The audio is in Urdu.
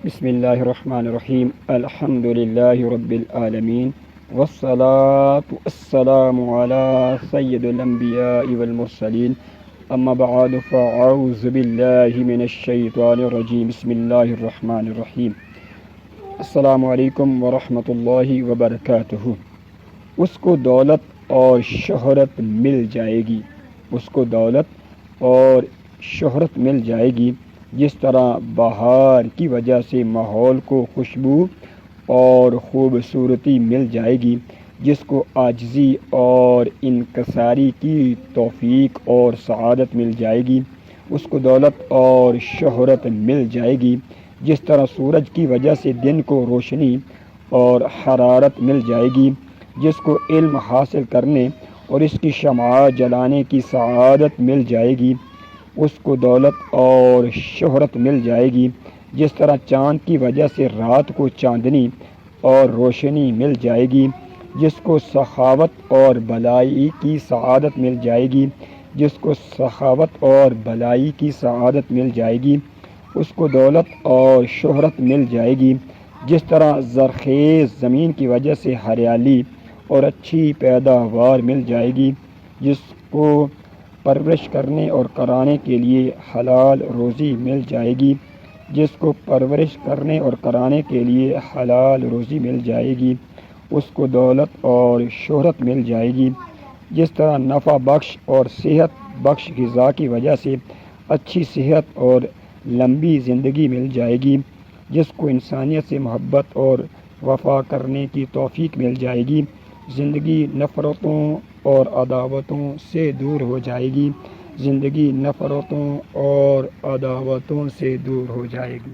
بسم اللہ الرحمن الرحیم الحمد للہ رب العالمین والصلاة والسلام علی سید الانبیاء والمرسلین اما بعد فاعوذ باللہ من الشیطان الرجیم بسم اللہ الرحمن الرحیم السلام علیکم ورحمۃ اللہ وبرکاتہ۔ اس کو دولت اور شہرت مل جائے گی، اس کو دولت اور شہرت مل جائے گی جس طرح بہار کی وجہ سے ماحول کو خوشبو اور خوبصورتی مل جائے گی، جس کو عاجزی اور انکساری کی توفیق اور سعادت مل جائے گی، اس کو دولت اور شہرت مل جائے گی جس طرح سورج کی وجہ سے دن کو روشنی اور حرارت مل جائے گی، جس کو علم حاصل کرنے اور اس کی شمعاں جلانے کی سعادت مل جائے گی، اس کو دولت اور شہرت مل جائے گی جس طرح چاند کی وجہ سے رات کو چاندنی اور روشنی مل جائے گی، جس کو سخاوت اور بھلائی کی سعادت مل جائے گی، جس کو سخاوت اور بھلائی کی سعادت مل جائے گی، اس کو دولت اور شہرت مل جائے گی جس طرح زرخیز زمین کی وجہ سے ہریالی اور اچھی پیداوار مل جائے گی، جس کو پرورش کرنے اور کرانے کے لیے حلال روزی مل جائے گی، جس کو پرورش کرنے اور کرانے کے لیے حلال روزی مل جائے گی، اس کو دولت اور شہرت مل جائے گی، جس طرح نفع بخش اور صحت بخش غذا کی وجہ سے اچھی صحت اور لمبی زندگی مل جائے گی، جس کو انسانیت سے محبت اور وفا کرنے کی توفیق مل جائے گی، زندگی نفرتوں اور عداوتوں سے دور ہو جائے گی، زندگی نفرتوں اور عداوتوں سے دور ہو جائے گی۔